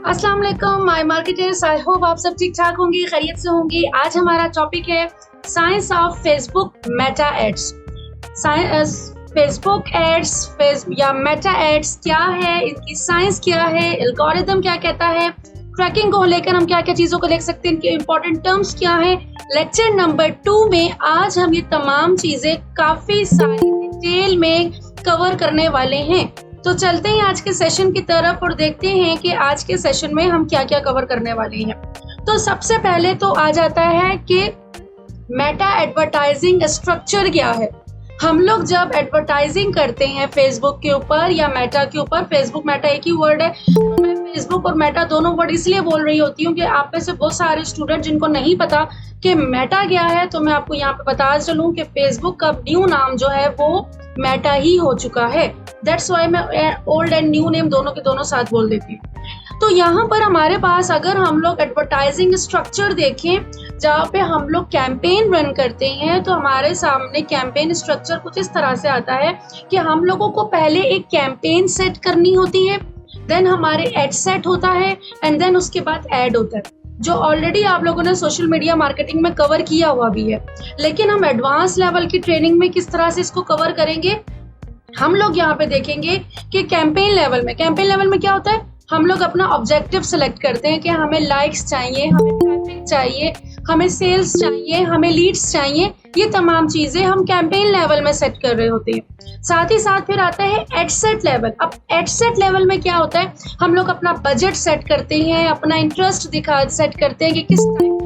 अस्सलाम वालेकुम my marketers, I hope आप सब ठीक ठाक होंगे, खैरियत से होंगे। आज हमारा टॉपिक है science of Facebook Meta ads. Facebook ads या मेटा एड्स क्या है, इनकी साइंस क्या है, एल्गोरिथम क्या कहता है, ट्रैकिंग को लेकर हम क्या क्या चीज़ों को देख सकते हैं, इनके इंपॉर्टेंट टर्म्स क्या है। लेक्चर नंबर 2 में आज हम ये तमाम चीज़ें काफ़ी सारी डिटेल में कवर करने वाले हैं। तो चलते हैं आज के सेशन की तरफ और देखते हैं कि आज के सेशन में हम क्या क्या कवर करने वाले हैं। तो सबसे पहले तो आ जाता है कि मेटा एडवर्टाइजिंग स्ट्रक्चर क्या है। हम लोग जब एडवर्टाइजिंग करते हैं फेसबुक के ऊपर या मेटा के ऊपर, फेसबुक मेटा एक ही वर्ड है, तो मैं फेसबुक और मेटा दोनों वर्ड इसलिए बोल रही होती हूँ कि आप में से बहुत सारे स्टूडेंट जिनको नहीं पता कि मेटा क्या है, तो मैं आपको यहाँ पे बता चलूँ कि फेसबुक का न्यू नाम जो है वो मेटा ही हो चुका है। दैट्स वाई मैं ओल्ड एंड न्यू नेम दोनों के दोनों साथ बोल देती हूँ। तो यहाँ पर हमारे पास अगर हम लोग एडवर्टाइजिंग स्ट्रक्चर देखें जहाँ पे हम लोग कैंपेन रन करते हैं, तो हमारे सामने कैंपेन स्ट्रक्चर कुछ इस तरह से आता है कि हम लोगों को पहले एक कैंपेन सेट करनी होती है, देन हमारे एड सेट होता है एंड देन उसके बाद एड होता है, जो ऑलरेडी आप लोगों ने सोशल मीडिया मार्केटिंग में कवर किया हुआ भी है। लेकिन हम एडवांस लेवल की ट्रेनिंग में किस तरह से इसको कवर करेंगे, हम लोग यहाँ पे देखेंगे कि कैंपेन लेवल में क्या होता है। हम लोग अपना ऑब्जेक्टिव सेलेक्ट करते हैं कि हमें लाइक्स चाहिए, हमें ट्रैफिक चाहिए, हमें सेल्स चाहिए, हमें लीड्स चाहिए। ये तमाम चीजें हम कैंपेन लेवल में सेट कर रहे होते हैं। साथ ही साथ फिर आता है एड सेट लेवल। अब एड सेट लेवल में क्या होता है, हम लोग अपना बजट सेट करते हैं, अपना इंटरेस्ट सेट करते हैं कि किस टाइप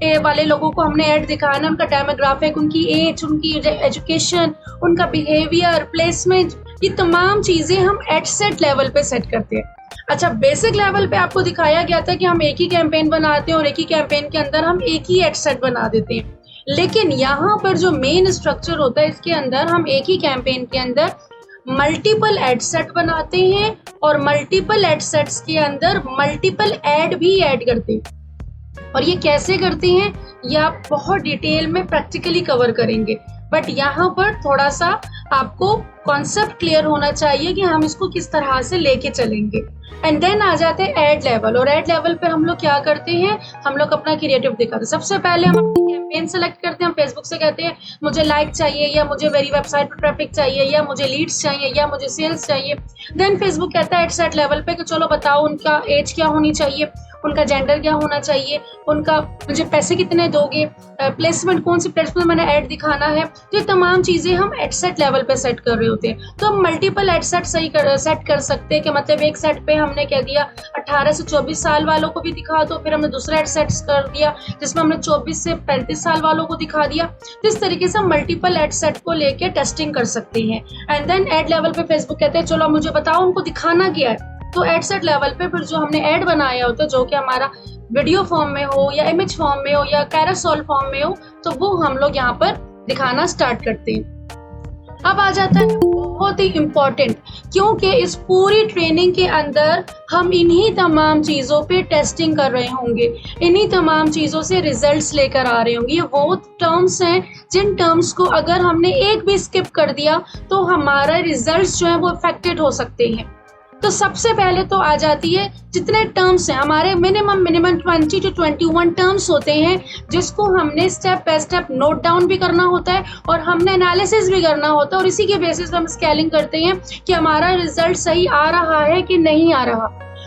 के वाले लोगों को हमने ऐड दिखाना, उनका डेमोग्राफिक, उनकी एज, उनकी एजुकेशन, उनका बिहेवियर, प्लेसमेंट, ये तमाम चीजें हम एड सेट लेवल पे सेट करते हैं। अच्छा, बेसिक लेवल पे आपको दिखाया गया था कि हम एक ही कैंपेन बनाते हैं और एक ही कैंपेन के अंदर हम एक ही एड सेट बना देते हैं। लेकिन यहाँ पर जो मेन स्ट्रक्चर होता है, इसके अंदर हम एक ही कैंपेन के अंदर मल्टीपल एड सेट बनाते हैं और मल्टीपल एड सेट्स के अंदर मल्टीपल एड भी ऐड करते हैं। और ये कैसे करते हैं ये आप बहुत डिटेल में प्रैक्टिकली कवर करेंगे, बट यहाँ पर थोड़ा सा आपको कॉन्सेप्ट क्लियर होना चाहिए कि हम इसको किस तरह से लेके चलेंगे। एंड देन आ जाते हैं एड लेवल, और एड लेवल पे हम लोग क्या करते हैं, हम लोग अपना क्रिएटिव दिखाते हैं। सबसे पहले हम अपनी कैंपेन सेलेक्ट करते हैं, हम फेसबुक से कहते हैं मुझे लाइक चाहिए, या मुझे मेरी वेबसाइट पर ट्रैफिक चाहिए, या मुझे लीड्स चाहिए, या मुझे सेल्स चाहिए। देन फेसबुक कहता है एड सेट लेवल पे कि चलो बताओ उनका एज क्या होनी चाहिए, उनका जेंडर क्या होना चाहिए, उनका मुझे पैसे कितने दोगे, प्लेसमेंट कौन सी प्लेसमेंट मैंने ऐड दिखाना है। तो ये तमाम चीज़ें हम एड सेट लेवल पे सेट कर रहे होते हैं। तो हम मल्टीपल एड सेट सेट कर सकते हैं कि मतलब एक सेट पे हमने कह दिया 18 से 24 साल वालों को भी दिखा दो, फिर हमने दूसरा एड सेट कर दिया जिसमें हमने 24 से 35 साल वालों को दिखा दिया। तो इस तरीके से हम मल्टीपल एड सेट को लेके टेस्टिंग कर सकते हैं। एंड देन एड लेवल पे फेसबुक कहते हैं चलो मुझे बताओ उनको दिखाना क्या है। तो एड सेट लेवल पे फिर जो हमने ऐड बनाया होता है, जो कि हमारा वीडियो फॉर्म में हो या इमेज फॉर्म में हो या कैरोसेल फॉर्म में हो, तो वो हम लोग यहाँ पर दिखाना स्टार्ट करते हैं। अब आ जाता है बहुत ही इम्पोर्टेंट, क्योंकि इस पूरी ट्रेनिंग के अंदर हम इन्हीं तमाम चीज़ों पे टेस्टिंग कर रहे होंगे, इन्हीं तमाम चीज़ों से रिजल्ट्स लेकर आ रहे होंगे। ये वो टर्म्स हैं जिन टर्म्स को अगर हमने एक भी स्किप कर दिया तो हमारा रिजल्ट्स जो है वो अफेक्टेड हो सकते हैं। तो सबसे पहले तो आ जाती है जितने टर्म्स हैं हमारे, मिनिमम 20 to 21 टर्म्स होते हैं जिसको हमने step by step note down भी करना होता है और हमने एनालिसिस भी करना होता है, और इसी के बेसिस पे हम स्केलिंग करते हैं कि हमारा रिजल्ट सही आ रहा है कि नहीं आ रहा।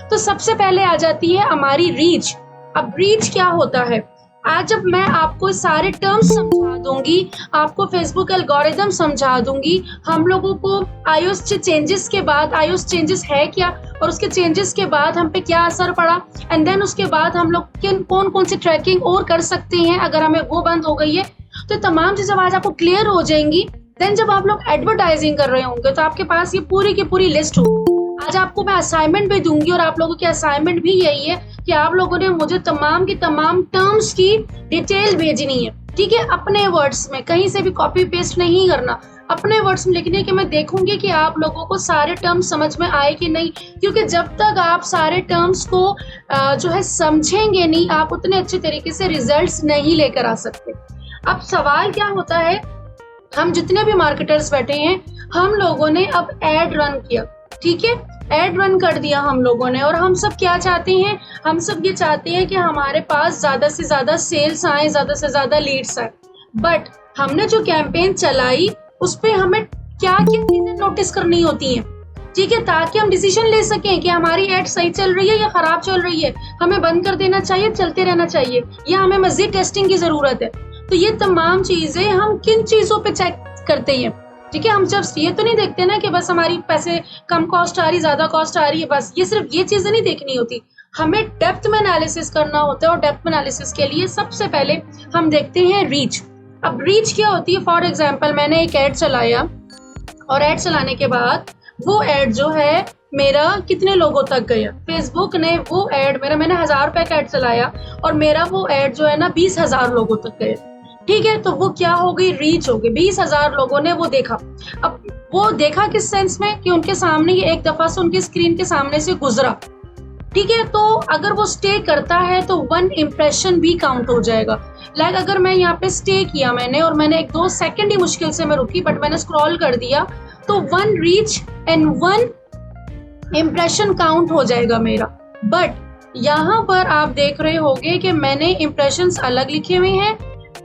तो सबसे पहले आ जाती है हमारी रीच। अब रीच क्या होता है, आज जब मैं आपको सारे टर्म्स समझा दूंगी, आपको फेसबुक एल्गोरिथम समझा दूंगी, हम लोगों को आईओएस चेंजेस के बाद, आईओएस चेंजेस है क्या और उसके चेंजेस के बाद हम पे क्या असर पड़ा, एंड देन उसके बाद हम लोग कौन कौन सी ट्रैकिंग और कर सकते हैं अगर हमें वो बंद हो गई है। तो तमाम चीज़ें आज आपको क्लियर हो जाएंगी। देन जब आप लोग एडवर्टाइजिंग कर रहे होंगे तो आपके पास ये पूरी की पूरी लिस्ट होगी। आज आपको मैं असाइनमेंट भी दूंगी और आप लोगों की असाइनमेंट भी यही है कि आप लोगों ने मुझे तमाम की तमाम टर्म्स की डिटेल भेजनी है, ठीक है, अपने वर्ड्स में, कहीं से भी कॉपी पेस्ट नहीं करना, अपने वर्ड्स में लिखने के। मैं देखूंगी कि आप लोगों को सारे टर्म्स समझ में आए कि नहीं, क्योंकि जब तक आप सारे टर्म्स को जो है समझेंगे नहीं, आप उतने अच्छे तरीके से रिजल्ट्स नहीं लेकर आ सकते। अब सवाल क्या होता है, हम जितने भी मार्केटर्स बैठे हैं, हम लोगों ने अब एड रन किया, ठीक है, एड रन कर दिया हम लोगों ने, और हम सब क्या चाहते हैं, हम सब ये चाहते हैं कि हमारे पास ज़्यादा से ज़्यादा सेल्स आए, ज़्यादा से ज़्यादा लीड्स आए। बट हमने जो कैंपेन चलाई उस पर हमें क्या क्या चीज़ें नोटिस करनी होती हैं, ठीक है, ताकि हम डिसीजन ले सकें कि हमारी एड सही चल रही है या खराब चल रही है, हमें बंद कर देना चाहिए, चलते रहना चाहिए, या हमें मजीद टेस्टिंग की ज़रूरत है। तो ये तमाम चीज़ें हम किन चीज़ों पे चेक करते हैं, ठीक है। हम जब ये तो नहीं देखते ना कि बस हमारी पैसे कम कॉस्ट आ रही, ज़्यादा कॉस्ट आ रही है, बस ये सिर्फ ये चीज़ें नहीं देखनी होती, हमें डेप्थ में एनालिसिस करना होता है। और डेप्थ में एनालिसिस के लिए सबसे पहले हम देखते हैं रीच। अब रीच क्या होती है, फॉर एग्जाम्पल मैंने एक ऐड चलाया, और ऐड चलाने के बाद वो ऐड जो है मेरा कितने लोगों तक गया, फेसबुक ने वो ऐड मैंने 1000 रुपए का ऐड चलाया और मेरा वो ऐड जो है ना 20,000 लोगों तक गया, ठीक है। तो वो क्या हो गई, रीच हो गई, 20,000 लोगों ने वो देखा। अब वो देखा किस सेंस में कि उनके सामने ये एक दफा से उनकी स्क्रीन के सामने से गुजरा, ठीक है। तो अगर वो स्टे करता है तो 1 इम्प्रेशन भी काउंट हो जाएगा। लाइक अगर मैं यहाँ पे स्टे किया मैंने, और मैंने 1-2 सेकंड ही मुश्किल से मैं रुकी, बट मैंने स्क्रॉल कर दिया, तो 1 रीच एंड 1 इम्प्रेशन काउंट हो जाएगा मेरा। बट यहाँ पर आप देख रहे होंगे कि मैंने इम्प्रेशंस अलग लिखे हुए हैं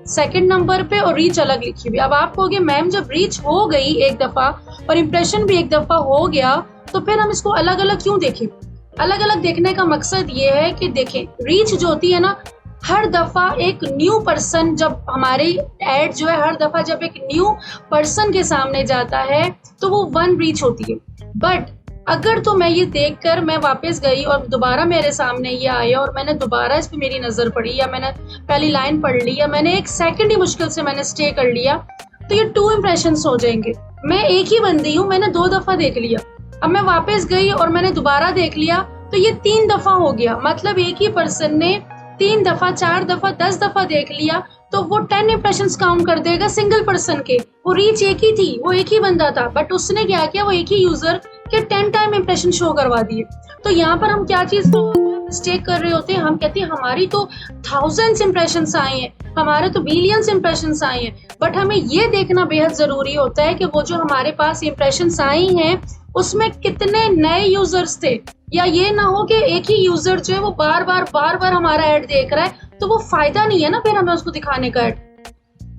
सेकंड नंबर पे और रीच अलग लिखी हुई। अब आप कहोगे मैम जब रीच हो गई एक दफा और इम्प्रेशन भी एक दफा हो गया तो फिर हम इसको अलग अलग क्यों देखें। अलग अलग देखने का मकसद ये है कि देखें, रीच जो होती है ना, हर दफा एक न्यू पर्सन, जब हमारी एड जो है हर दफा जब एक न्यू पर्सन के सामने जाता है तो वो 1 रीच होती है। बट अगर तो मैं ये देखकर मैं वापस गई और दोबारा मेरे सामने ये आया और मैंने दोबारा इस पे मेरी नजर पड़ी, या मैंने पहली लाइन पढ़ ली, या मैंने 1 सेकंड ही मुश्किल से मैंने स्टे कर लिया, तो ये 2 इम्प्रेशंस हो जाएंगे। मैं एक ही बंदी हूँ, मैंने 2 दफा देख लिया, अब मैं वापस गई और मैंने दोबारा देख लिया, तो ये 3 दफा हो गया। मतलब एक ही पर्सन ने 3 दफा, 4 दफा, 10 दफा देख लिया, तो वो 10 इम्प्रेशंस काउंट कर देगा सिंगल पर्सन के। वो रीच एक ही थी, वो एक ही बंदा था, बट उसने क्या किया, वो एक ही यूजर के 10 टाइम इम्प्रेशन शो करवा दिए। तो यहाँ पर हम क्या चीज मिस्टेक कर रहे होते हैं, हम कहते हैं हमारी तो थाउजेंड्स इम्प्रेशंस आए हैं, हमारे तो बिलियंस इम्प्रेशंस आए हैं, बट हमें ये देखना बेहद जरूरी होता है कि वो जो हमारे पास इम्प्रेशंस आई हैं उसमें कितने नए यूजर्स थे, या ये ना हो कि एक ही यूजर जो है वो बार बार हमारा ऐड देख रहा है, तो वो फायदा नहीं है ना फिर हमें उसको दिखाने का ऐड।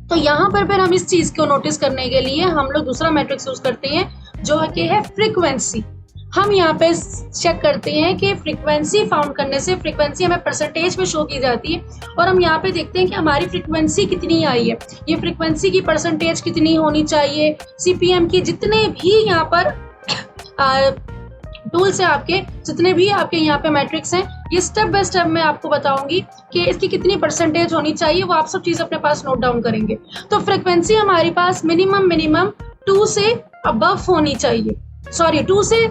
तो यहाँ पर फिर हम इस चीज को नोटिस करने के लिए हम लोग दूसरा मैट्रिक्स यूज करते हैं जो है फ्रीक्वेंसी। हम यहाँ पे चेक करते हैं कि फ्रीक्वेंसी फाउंड करने से, फ्रीक्वेंसी हमें परसेंटेज में शो की जाती है, और हम यहाँ पे देखते हैं कि हमारी फ्रीक्वेंसी कितनी आई है, ये फ्रीक्वेंसी की परसेंटेज कितनी होनी चाहिए, सीपीएम की जितने भी यहाँ पर टूल्स है आपके, जितने भी आपके यहाँ पे मैट्रिक्स हैं, ये स्टेप बाय स्टेप मैं आपको बताऊंगी कि इसकी कितनी परसेंटेज होनी चाहिए, वो आप सब चीज अपने पास नोट डाउन करेंगे। तो फ्रीक्वेंसी हमारे पास मिनिमम 2 से अबव होनी चाहिए, सॉरी 2 से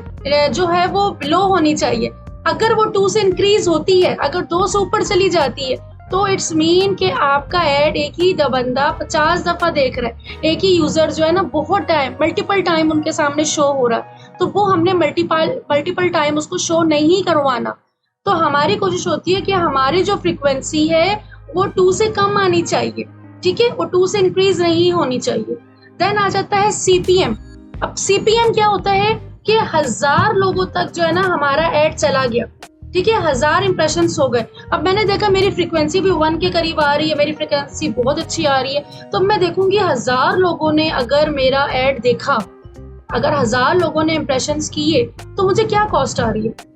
जो है वो बिलो होनी चाहिए। अगर वो 2 से इंक्रीज होती है, अगर 2 से ऊपर चली जाती है, तो इट्स मीन कि आपका ऐड एक ही बंदा 50 दफा देख रहा है, एक ही यूजर जो है ना बहुत टाइम, मल्टीपल टाइम उनके सामने शो हो रहा है, तो वो हमने मल्टीपल टाइम उसको शो नहीं करवाना। तो हमारी कोशिश होती है कि हमारी जो फ्रीक्वेंसी है वो 2 से कम आनी चाहिए, ठीक है, वो 2 से इंक्रीज नहीं होनी चाहिए। देन आ जाता है सीपीएम। अब सीपीएम क्या होता है कि 1000 लोगों तक जो है ना हमारा ऐड चला गया, ठीक है, 1000 इंप्रेशंस हो गए। अब मैंने देखा मेरी फ्रीक्वेंसी भी 1 के करीब आ रही है, मेरी फ्रीक्वेंसी बहुत अच्छी आ रही है, तो मैं देखूंगी 1000 लोगों ने अगर मेरा ऐड देखा, अगर 1000 लोगों ने इंप्रेशंस किए, तो मुझे क्या कॉस्ट आ रही है,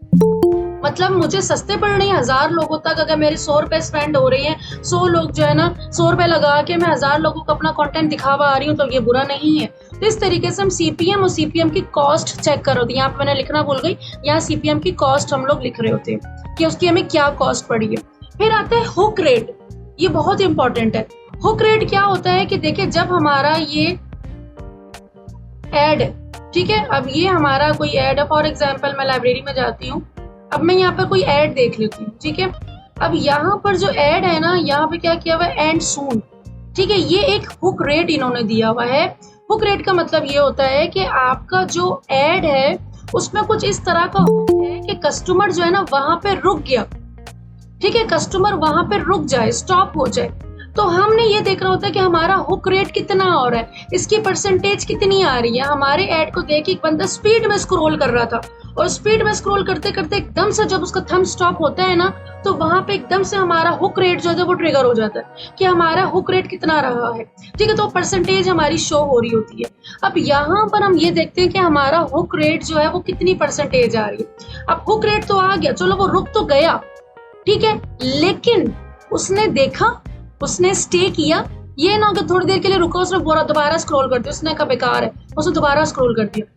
मतलब मुझे सस्ते पड़ रही है 1000 लोगों तक। अगर मेरे 100 रुपए स्पेंड हो रही हैं, 100 लोग जो है ना 100 रुपए लगा के मैं 1000 लोगों को अपना कंटेंट दिखा पा रही हूँ, तो ये बुरा नहीं है। तो इस तरीके से हम सीपीएम और सीपीएम की कॉस्ट चेक कर रहे होते हैं। यहाँ पे मैंने लिखना भूल गई, यहाँ सीपीएम की कॉस्ट हम लोग लिख रहे होते हैं कि उसकी हमें क्या कॉस्ट पड़ी है। फिर आता है हुक रेट, ये बहुत इंपॉर्टेंट है। हुक रेट क्या होता है कि देखिए जब हमारा ये एड, ठीक है, अब ये हमारा कोई एड है, फॉर एग्जाम्पल मैं लाइब्रेरी में जाती हूँ, अब मैं यहाँ पर कोई ऐड देख लेती हूँ, ठीक है। अब यहाँ पर जो ऐड है ना, यहाँ पे क्या किया हुआ है, एंड सून, ठीक है, ये एक हुक रेट इन्होंने दिया हुआ है। हुक रेट का मतलब ये होता है कि आपका जो ऐड है उसमें कुछ इस तरह का हुक है कि कस्टमर जो है ना वहां पे रुक गया, ठीक है, कस्टमर वहां पे रुक जाए, स्टॉप हो जाए। तो हमने ये देखना होता है कि हमारा हुक रेट कितना हो रहा है, इसकी परसेंटेज कितनी आ रही है। हमारे ऐड को देख एक बंदा स्पीड में स्क्रॉल कर रहा था और स्पीड में स्क्रॉल करते करते एकदम से जब उसका थंब स्टॉप होता है ना, तो वहां पे एकदम से हमारा हुक रेट जो है वो ट्रिगर हो जाता है कि हमारा हुक रेट कितना रहा है। ठीक है, तो परसेंटेज हमारी शो हो रही होती है। अब यहाँ पर हम ये देखते हैं कि हमारा हुक रेट जो है वो कितनी परसेंटेज आ रही है। अब हुक रेट तो आ गया, चलो वो रुक तो गया, ठीक है, लेकिन उसने देखा, उसने स्टे किया, ये ना कि थोड़ी देर के लिए रुका, उसने दोबारा स्क्रॉल कर दिया, उसने कहा बेकार है, उसने दोबारा स्क्रॉल कर दिया।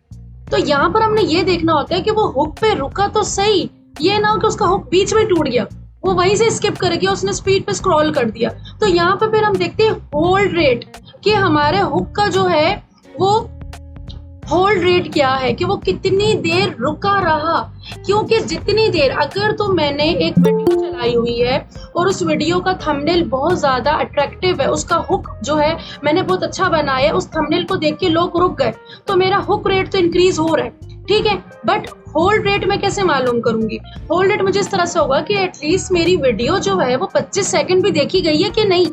तो यहाँ पर हमने ये देखना होता है कि वो हुक पे रुका तो सही, ये ना हो कि उसका हुक बीच में टूट गया, वो वहीं से स्किप कर गया, उसने स्पीड पे स्क्रॉल कर दिया। तो यहाँ पे फिर हम देखते हैं होल्ड रेट, कि हमारे हुक का जो है वो होल्ड रेट क्या है, कि वो कितनी देर रुका रहा। क्योंकि जितनी देर, अगर तो मैंने एक वीडियो चलाई हुई है और उस वीडियो का थंबनेल बहुत ज्यादा अट्रैक्टिव है, उसका हुक जो है मैंने बहुत अच्छा बनाया है, उस थंबनेल को देख के लोग रुक गए, तो मेरा हुक रेट तो इंक्रीज हो रहा है, ठीक है। बट होल्ड रेट मैं कैसे मालूम करूंगी? होल्ड रेट मुझे इस तरह से होगा कि एटलीस्ट मेरी वीडियो जो है वो 25 सेकंड भी देखी गई है कि नहीं,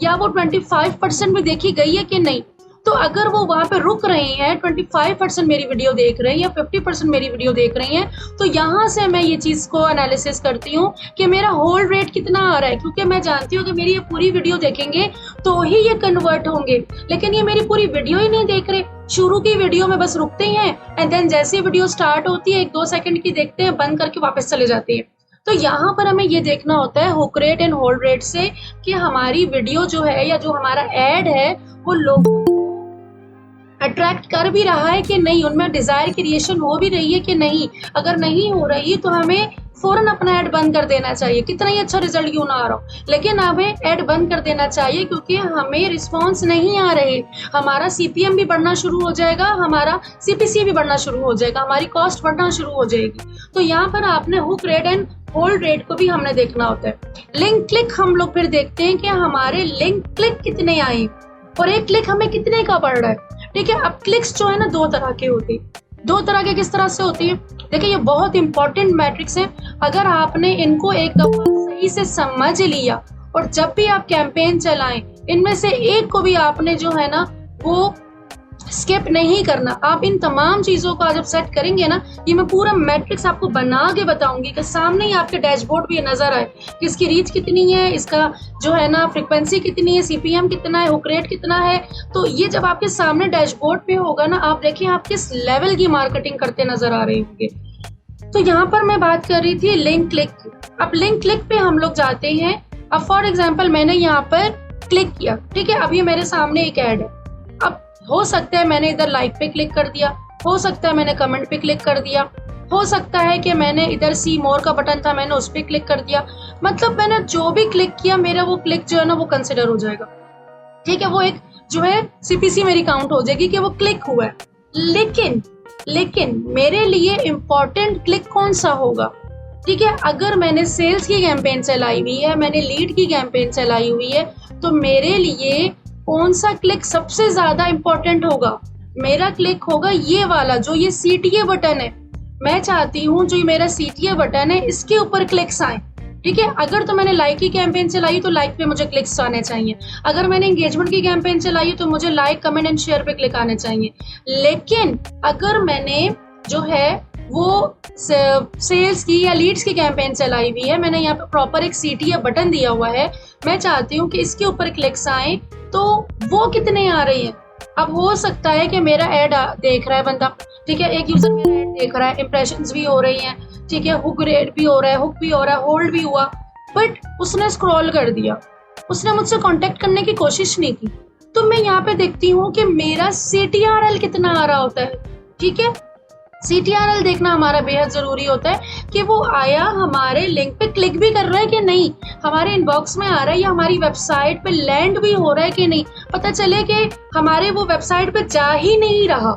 या वो 25% भी देखी गई है कि नहीं। तो अगर वो वहां पे रुक रहे हैं, 25% मेरी वीडियो देख रहे हैं या 50% मेरी वीडियो देख रही हैं, तो यहाँ से मैं ये चीज को एनालिसिस करती हूँ कि मेरा होल्ड रेट कितना आ रहा है। क्योंकि मैं जानती हूँ कि मेरी ये पूरी वीडियो देखेंगे तो ही ये कन्वर्ट होंगे, लेकिन ये मेरी पूरी वीडियो ही नहीं देख रहे, शुरू की वीडियो में बस रुकते हैं एंड देन जैसे वीडियो स्टार्ट होती है 1-2 सेकंड की देखते हैं, बंद करके वापस चले जाते हैं। तो यहाँ पर हमें ये देखना होता है hook rate and hold rate से कि हमारी वीडियो जो है या जो हमारा एड है वो लोगों अट्रैक्ट कर भी रहा है कि नहीं, उनमें डिजायर क्रिएशन हो भी रही है कि नहीं। अगर नहीं हो रही तो हमें फौरन अपना ऐड बंद कर देना चाहिए, कितना ही अच्छा रिजल्ट क्यों ना आ रहा हो, लेकिन हमें ऐड बंद कर देना चाहिए क्योंकि हमें रिस्पॉन्स नहीं आ रहे। हमारा सीपीएम भी बढ़ना शुरू हो जाएगा, हमारा सीपीसी भी बढ़ना शुरू हो जाएगा, हमारी कॉस्ट बढ़ना शुरू हो जाएगी। तो यहाँ पर आपने hook rate and hold rate को भी हमने देखना होता है। लिंक क्लिक हम लोग फिर देखते हैं कि हमारे लिंक क्लिक कितने आए और एक क्लिक हमें कितने का पड़ रहा है। ठीक है, अब क्लिक्स जो है ना 2 तरह के होती है। 2 तरह के किस तरह से होती है? देखिए ये बहुत इंपॉर्टेंट मैट्रिक्स है, अगर आपने इनको एक दफा सही से समझ लिया और जब भी आप कैंपेन चलाएं इनमें से एक को भी आपने जो है ना वो स्किप नहीं करना। आप इन तमाम चीजों को जब सेट करेंगे ना, ये मैं पूरा मैट्रिक्स आपको बना के बताऊंगी कि सामने ही आपके डैशबोर्ड भी नजर आए कि इसकी रीच कितनी है, इसका जो है ना फ्रीक्वेंसी कितनी है, सीपीएम कितना है, हुक रेट कितना है। तो ये जब आपके सामने डैशबोर्ड पे होगा ना, आप देखिए आप किस लेवल की मार्केटिंग करते नजर आ रहे होंगे। तो यहाँ पर मैं बात कर रही थी लिंक क्लिक की। अब लिंक क्लिक पे हम लोग जाते हैं। अब फॉर एग्जाम्पल मैंने यहाँ पर क्लिक किया, ठीक है, अब ये मेरे सामने एक ऐड है। अब हो सकता है मैंने इधर लाइक पे क्लिक कर दिया, हो सकता है मैंने कमेंट पे क्लिक कर दिया, हो सकता है कि मैंने इधर सी मोर का बटन था मैंने उस पर क्लिक कर दिया। मतलब मैंने जो भी क्लिक किया मेरा वो क्लिक जो है ना वो कंसिडर हो जाएगा। ठीक है, वो एक जो है सीपीसी मेरी काउंट हो जाएगी कि वो क्लिक हुआ है। लेकिन मेरे लिए इम्पोर्टेंट क्लिक कौन सा होगा? ठीक है, अगर मैंने सेल्स की कैंपेन चलाई हुई है, मैंने लीड की कैंपेन चलाई हुई है, तो मेरे लिए कौन सा क्लिक सबसे ज्यादा इंपॉर्टेंट होगा? मेरा क्लिक होगा ये वाला, जो ये सीटीए बटन है। मैं चाहती हूँ जो ये मेरा सीटीए बटन है इसके ऊपर क्लिक्स आए। ठीक है, अगर तो मैंने लाइक की कैंपेन चलाई तो लाइक पे मुझे क्लिक्स आने चाहिए, अगर मैंने एंगेजमेंट की कैंपेन चलाई तो मुझे लाइक कमेंट एंड शेयर पे क्लिक आने चाहिए। लेकिन अगर मैंने जो है वो सेल्स की या लीड्स की कैंपेन चलाई हुई है, मैंने यहाँ पे प्रॉपर एक सीटीए बटन दिया हुआ है, मैं चाहती हूँ कि इसके ऊपर क्लिक्स आए, तो वो कितने आ रही है? अब हो सकता है कि मेरा ऐड देख रहा है बंदा, ठीक है, एक यूजर मेरा ऐड देख रहा है, इंप्रेशंस भी हो रही हैं, ठीक है, हुक रेट भी हो रहा है, हुक भी हो रहा है, होल्ड भी हुआ, बट उसने स्क्रॉल कर दिया, उसने मुझसे कांटेक्ट करने की कोशिश नहीं की। तो मैं यहाँ पे देखती हूँ कि मेरा CTRL कितना आ रहा होता है। ठीक है, CTRL देखना हमारा बेहद जरूरी होता है कि वो आया हमारे लिंक पे क्लिक भी कर रहा है कि नहीं, हमारे इनबॉक्स में आ रहा है या हमारी वेबसाइट पे लैंड भी हो रहा है कि नहीं, पता चले कि हमारे वो वेबसाइट पे जा ही नहीं रहा।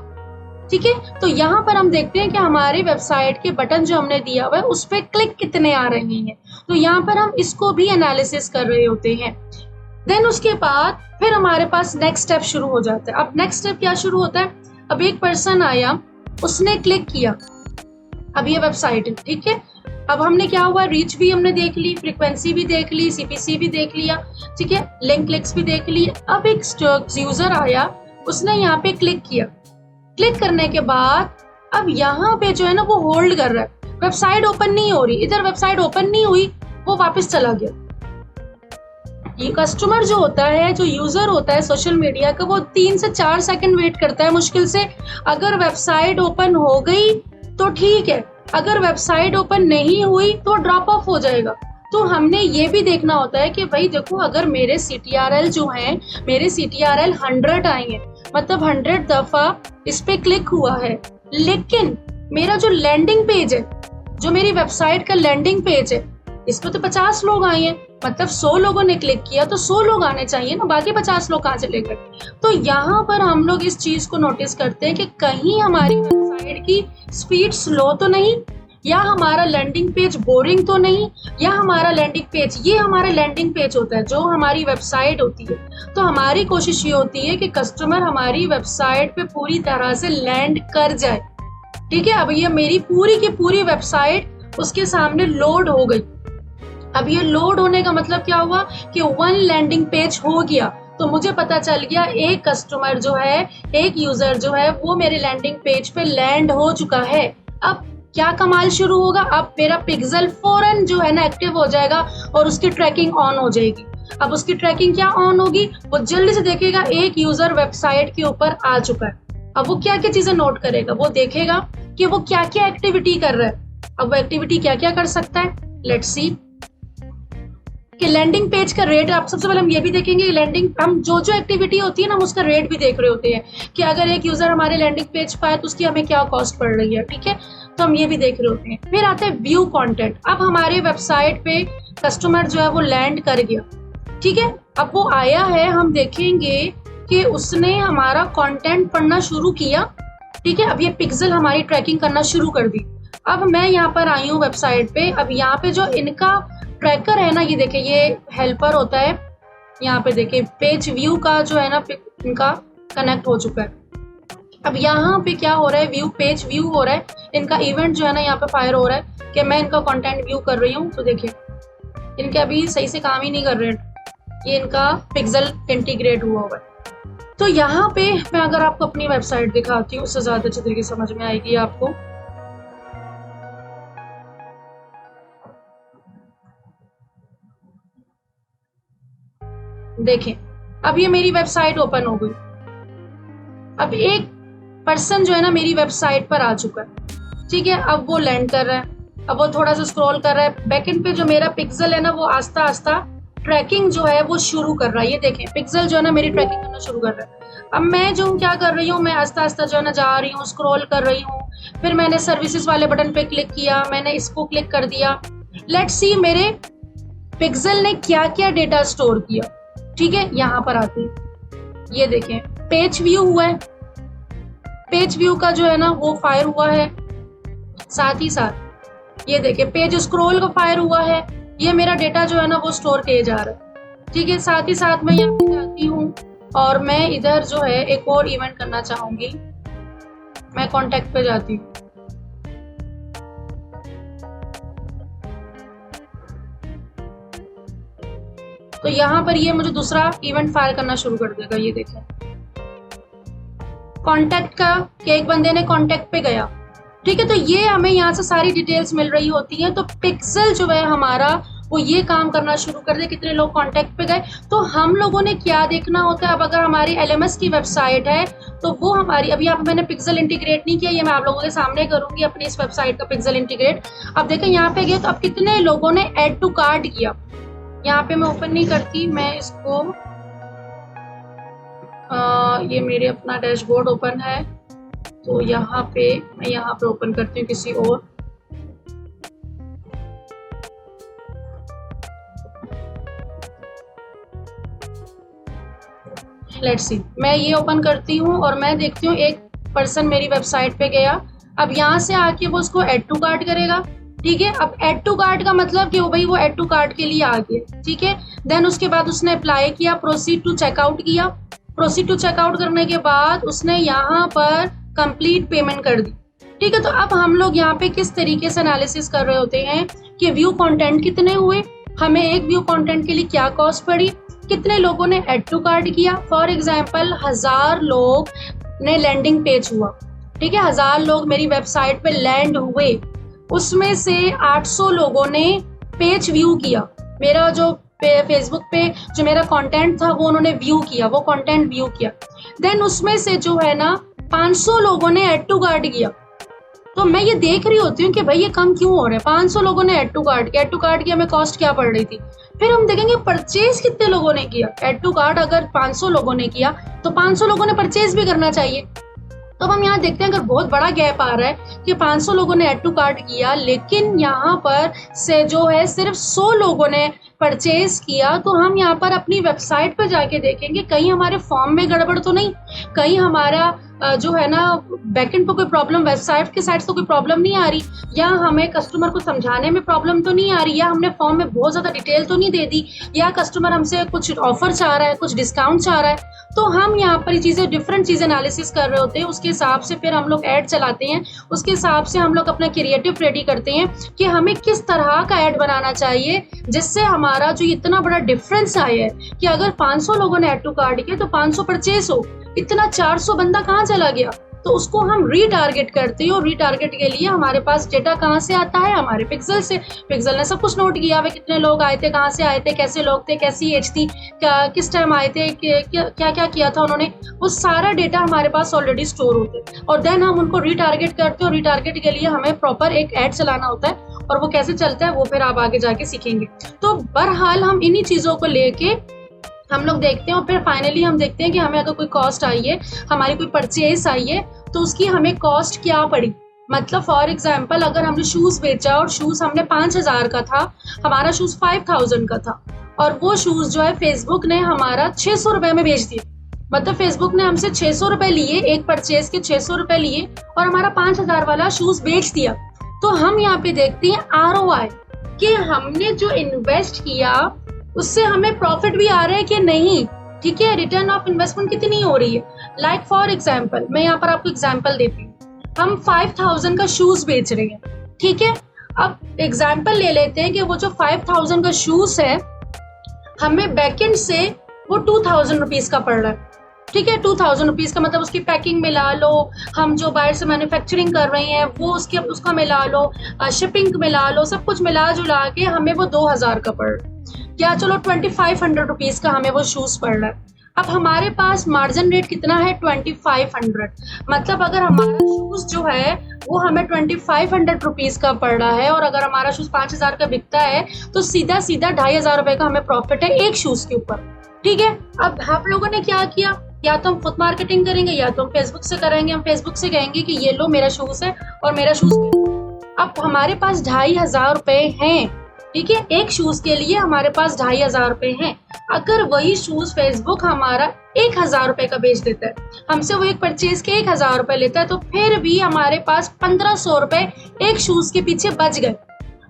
ठीक है, तो यहाँ पर हम देखते हैं कि हमारे वेबसाइट के बटन जो हमने दिया हुआ है उस पर क्लिक कितने आ रहे हैं। तो यहाँ पर हम इसको भी एनालिसिस कर रहे होते हैं। देन उसके बाद फिर हमारे पास नेक्स्ट स्टेप शुरू हो जाता है। अब नेक्स्ट स्टेप क्या शुरू होता है? अब एक पर्सन आया, उसने क्लिक किया, अब ये वेबसाइट है, ठीक है, अब हमने क्या हुआ, रीच भी हमने देख ली, फ्रीक्वेंसी भी देख ली, सीपीसी भी देख लिया, ठीक है, लिंक क्लिक्स भी देख लिए। अब एक यूजर आया, उसने यहाँ पे क्लिक किया, क्लिक करने के बाद अब यहाँ पे जो है ना वो होल्ड कर रहा है, वेबसाइट ओपन नहीं हो रही, इधर वेबसाइट ओपन नहीं हुई, वो वापस चला गया। ये कस्टमर जो होता है, जो यूजर होता है सोशल मीडिया का, वो 3 से 4 सेकंड वेट करता है मुश्किल से। अगर वेबसाइट ओपन हो गई तो ठीक है, अगर वेबसाइट ओपन नहीं हुई तो ड्रॉप ऑफ हो जाएगा। तो हमने ये भी देखना होता है कि भाई देखो, अगर मेरे CTRL जो हैं, मेरे CTRL 100 आए हैं, मतलब 100 दफा इस पे क्लिक हुआ है, लेकिन मेरा जो लैंडिंग पेज है, जो मेरी वेबसाइट का लैंडिंग पेज है, इस पे तो 50 लोग आए हैं, मतलब 100 लोगों ने क्लिक किया तो 100 लोग आने चाहिए ना, बाकी 50 लोग कहाँ चले गए। तो यहाँ पर हम लोग इस चीज को नोटिस करते हैं कि कहीं हमारी वेबसाइट की स्पीड स्लो तो नहीं, या हमारा लैंडिंग पेज बोरिंग तो नहीं, या हमारा लैंडिंग पेज, ये हमारा लैंडिंग पेज होता है जो हमारी वेबसाइट होती है। तो हमारी कोशिश ये होती है कि कस्टमर हमारी वेबसाइट पे पूरी तरह से लैंड कर जाए। ठीक है, अब ये मेरी पूरी की पूरी वेबसाइट उसके सामने लोड हो गई। अब ये लोड होने का मतलब क्या हुआ कि 1 लैंडिंग पेज हो गया, तो मुझे पता चल गया एक कस्टमर जो है, एक यूजर जो है, वो मेरे लैंडिंग पेज पे लैंड हो चुका है। अब क्या कमाल शुरू होगा, अब मेरा पिक्सल फौरन जो है ना एक्टिव हो जाएगा और उसकी ट्रैकिंग ऑन हो जाएगी। अब उसकी ट्रैकिंग क्या ऑन होगी, वो जल्दी से देखेगा एक यूजर वेबसाइट के ऊपर आ चुका है। अब वो क्या क्या चीजें नोट करेगा, वो देखेगा कि वो क्या क्या एक्टिविटी कर रहा है। अब वो एक्टिविटी क्या क्या कर सकता है, लेट्स सी कि लैंडिंग पेज का रेट। आप सबसे पहले हम ये भी देखेंगे लैंडिंग, हम जो जो एक्टिविटी होती है ना, हम उसका रेट भी देख रहे होते हैं कि अगर एक यूजर हमारे लैंडिंग पेज पर आए तो उसकी हमें क्या कॉस्ट पड़ रही है। ठीक है, तो हम ये भी देख रहे होते हैं। फिर आता है व्यू कंटेंट। अब हमारे वेबसाइट पे कस्टमर जो है वो लैंड कर गया, ठीक है, अब वो आया है, हम देखेंगे कि उसने हमारा कंटेंट पढ़ना शुरू किया। ठीक है, अब ये पिक्सल हमारी ट्रैकिंग करना शुरू कर दी। अब मैं यहाँ पर आई हूँ वेबसाइट पे। अब यहाँ पे जो इनका ट्रैकर है ना, ये देखे, ये हेल्पर होता है। यहाँ पे देखे पेज व्यू का जो है ना इनका कनेक्ट हो चुका है। अब यहाँ पे क्या हो रहा है, व्यू पेज व्यू हो रहा है, इनका इवेंट जो है ना यहाँ पे फायर हो रहा है कि मैं इनका कंटेंट व्यू कर रही हूँ। तो देखिए इनके अभी सही से काम ही नहीं कर रहे हैं, ये इनका पिक्सल इंटीग्रेट हुआ हुआ है। तो यहाँ पे मैं अगर आपको अपनी वेबसाइट दिखाती हूँ, उससे ज्यादा अच्छे तरीके समझ में आएगी आपको। देखें, अब ये मेरी वेबसाइट ओपन हो गई। अब एक पर्सन जो है ना मेरी वेबसाइट पर आ चुका है। ठीक है, अब वो लैंड कर रहा है, अब वो थोड़ा सा स्क्रॉल कर रहा है। बैकएंड पे जो मेरा पिक्सल है ना, वो आस्ता आस्ता ट्रैकिंग जो है वो शुरू कर रहा है। ये देखें, पिक्सल जो है ना मेरी ट्रैकिंग करना शुरू कर रहा है। अब मैं जो क्या कर रही हूँ, मैं आस्ता आस्ता जो है ना जा रही हूँ, स्क्रॉल कर रही हूँ। फिर मैंने सर्विसेज वाले बटन पे क्लिक किया, मैंने इसको क्लिक कर दिया। लेट्स सी मेरे पिक्सल ने क्या क्या डेटा स्टोर किया। ठीक है, यहाँ पर आते हैं, ये देखें पेज व्यू हुआ है, पेज व्यू का जो है ना वो फायर हुआ है। साथ ही साथ ये देखें पेज स्क्रॉल का फायर हुआ है। ये मेरा डेटा जो है ना वो स्टोर किया जा रहा है। ठीक है, साथ ही साथ मैं यहाँ पे आती हूँ और मैं इधर जो है एक और इवेंट करना चाहूंगी। मैं कॉन्टेक्ट पे जाती हूँ। तो यहाँ पर ये मुझे दूसरा इवेंट फायर करना शुरू कर देगा। ये देखें कॉन्टेक्ट का, कि एक बंदे ने कॉन्टेक्ट पे गया। ठीक है, तो ये हमें यहाँ से सारी डिटेल्स मिल रही होती हैं। तो पिक्सल जो है हमारा वो ये काम करना शुरू कर दे, कितने लोग कॉन्टेक्ट पे गए। तो हम लोगों ने क्या देखना होता है, अब अगर हमारी LMS की वेबसाइट है तो वो हमारी, अभी यहाँ पे मैंने पिक्सल इंटीग्रेट नहीं किया, ये मैं आप लोगों के सामने करूंगी अपनी इस वेबसाइट का पिक्सल इंटीग्रेट। अब देखें यहाँ पे गए तो अब कितने लोगों ने ऐड टू कार्ट किया। यहाँ पे मैं ओपन नहीं करती, मैं इसको ये मेरे अपना डैशबोर्ड ओपन है, तो यहाँ पे मैं यहाँ पे ओपन करती हूँ किसी और। लेट्स सी, मैं ये ओपन करती हूँ और मैं देखती हूँ एक पर्सन मेरी वेबसाइट पे गया। अब यहाँ से आके वो उसको ऐड टू कार्ट करेगा। ठीक है, अब ऐड टू कार्ट का मतलब कि भाई वो ऐड टू कार्ट के लिए आ गया। ठीक है, देन उसके बाद उसने अप्लाई किया, प्रोसीड टू चेकआउट किया। प्रोसीड टू चेकआउट करने के बाद उसने यहाँ पर कंप्लीट पेमेंट कर दी। ठीक है, तो अब हम लोग यहाँ पे किस तरीके से एनालिसिस कर रहे होते हैं कि व्यू कंटेंट कितने हुए, हमें एक व्यू कंटेंट के लिए क्या कॉस्ट पड़ी, कितने लोगों ने ऐड टू कार्ट किया। फॉर एग्जाम्पल 1000 लोग ने लैंडिंग पेज हुआ, ठीक है, 1000 लोग मेरी वेबसाइट पे लैंड हुए, उसमें से 800 लोगों ने पेज व्यू किया, मेरा जो फेसबुक पे जो मेरा कंटेंट था वो उन्होंने व्यू किया, वो कंटेंट व्यू किया। देन उसमें से जो है ना 500 लोगों ने ऐड टू कार्ट किया। तो मैं ये देख रही होती हूँ कि भाई ये कम क्यों हो रहा है, 500 लोगों ने ऐड टू कार्ट किया, ऐड टू कार्ट की हमें कॉस्ट क्या पड़ रही थी। फिर हम देखेंगे परचेज कितने लोगों ने किया, ऐड टू कार्ट अगर 500 लोगों ने किया तो 500 लोगों ने परचेज भी करना चाहिए। तो हम यहाँ देखते हैं अगर बहुत बड़ा गैप आ रहा है कि 500 लोगों ने ऐड टू कार्ट किया, लेकिन यहाँ पर से जो है सिर्फ 100 लोगों ने परचेज किया, तो हम यहाँ पर अपनी वेबसाइट पर जाके देखेंगे कहीं हमारे फॉर्म में गड़बड़ तो नहीं, कहीं हमारा जो है ना बैकएंड पे कोई प्रॉब्लम, वेबसाइट के साइड से कोई प्रॉब्लम नहीं आ रही, या हमें कस्टमर को समझाने में प्रॉब्लम तो नहीं आ रही, या हमने फॉर्म में बहुत ज़्यादा डिटेल तो नहीं दे दी, या कस्टमर हमसे कुछ ऑफर चाह रहा है, कुछ डिस्काउंट चाह रहा है। तो हम यहाँ पर ये चीज़ें डिफरेंट चीज़ें एनालिसिस कर रहे होते हैं, उसके हिसाब से फिर हम लोग ऐड चलाते हैं, उसके हिसाब से हम लोग अपना क्रिएटिव रेडी करते हैं कि हमें किस तरह का ऐड बनाना चाहिए जिससे हमारा जो इतना बड़ा डिफरेंस आया है कि अगर 500 लोगों ने ऐड टू कार्ट किया तो 500 परचेस हो, इतना 400 बंदा कहाँ चला गया, तो उसको हम रीटारगेट करते हैं। और रीटारगेट के लिए हमारे पास डेटा कहाँ से आता है, हमारे पिक्सल से। पिक्सल ने सब कुछ नोट किया हुआ, कितने लोग आए थे, कहाँ से आए थे, कैसे लोग थे, कैसी एज थी, क्या किस टाइम आए थे, क्या क्या किया था उन्होंने, वो सारा डेटा हमारे पास ऑलरेडी स्टोर होते हैं। और देन हम उनको रीटारगेट करते हैं, और रीटारगेट के लिए हमें प्रॉपर एक ऐड चलाना होता है, और वो कैसे चलता है वो फिर आप आगे जाके सीखेंगे। तो बहरहाल हम इन्हीं चीज़ों को लेके हम लोग देखते हैं, और फिर फाइनली हम देखते हैं कि हमें अगर कोई कॉस्ट आई है, हमारी कोई परचेज आई है, तो उसकी हमें कॉस्ट क्या पड़ी। मतलब फॉर एग्जांपल अगर हमने शूज़ बेचा और शूज़ हमने 5000 का था, हमारा शूज़ 5000 का था, और वो शूज़ जो है फेसबुक ने हमारा 600 रुपये में बेच दिया। मतलब फेसबुक ने हमसे 600 रुपये लिए, एक परचेज के 600 रुपये लिए, और हमारा 5000 वाला शूज़ बेच दिया। तो हम यहाँ पे देखते हैं ROI कि हमने जो इन्वेस्ट किया उससे हमें प्रॉफिट भी आ रहा है कि नहीं। ठीक है, रिटर्न ऑफ इन्वेस्टमेंट कितनी हो रही है। लाइक फॉर एग्जांपल, मैं यहाँ पर आपको एग्जांपल देती हूँ, हम 5000 का शूज बेच रहे हैं। ठीक है, अब एग्जांपल ले लेते हैं कि वो जो 5000 का शूज है हमें बैकएंड से वो 2000 रुपीज का पड़ रहा है। ठीक है, 2000 रुपीज का मतलब उसकी पैकिंग मिला लो, हम जो बाहर से मैन्युफैक्चरिंग कर रहे हैं वो उसका मिला लो, शिपिंग मिला लो, सब कुछ मिला जुला के हमें वो 2000 का पड़ रहा है, या चलो 2500 रुपीज का हमें वो शूज पड़ रहा है। अब हमारे पास मार्जिन रेट कितना है, 2500। मतलब अगर हमारा शूज जो है वो हमें 2500 रुपीज का पड़ रहा है, और अगर हमारा शूज 5000 का बिकता है तो सीधा 2500 रुपए का हमें प्रॉफिट है एक शूज के ऊपर। ठीक है, अब हम लोगों ने क्या किया, या तो हम खुद मार्केटिंग करेंगे या तो हम फेसबुक से करेंगे। हम फेसबुक से कहेंगे कि ये लो मेरा शूज है और मेरा शूज, अब हमारे पास 2500 रुपए हैं। ठीक है, एक शूज के लिए हमारे पास 2500 रुपए हैं। अगर वही शूज फेसबुक हमारा 1000 रुपए का बेच देता है, हमसे वो एक परचेज के 1000 रुपए लेता है, तो फिर भी हमारे पास 1500 रुपए एक शूज के पीछे बच गए।